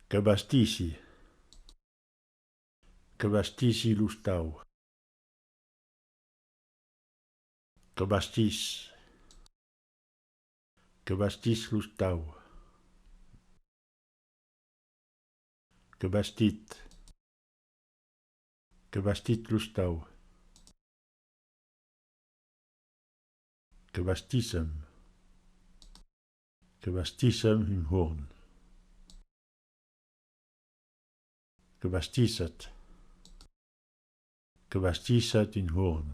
Que bastisi lustau. Que bastis lustau. Que bastit lustau. Que bastissem in horn. Que bastisset in horn.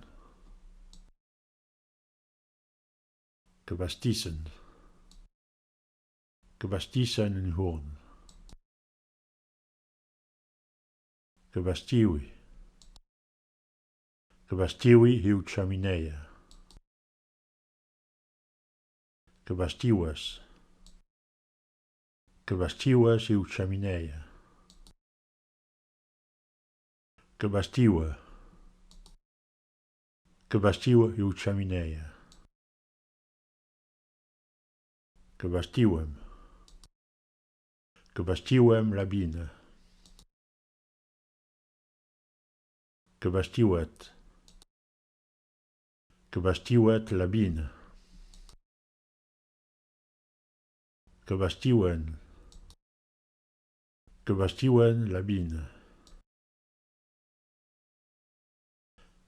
Que bastissen in horn. Que bastiwi hiu chamineia. Que bastiues hiu chamineia. Que bastiue hiu chamineia. Que bastiuem labine. Que bastiuet labine. Que bastiuen labine.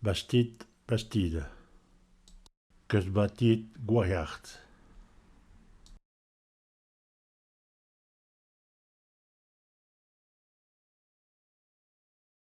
Bastide. Que batit guajacht.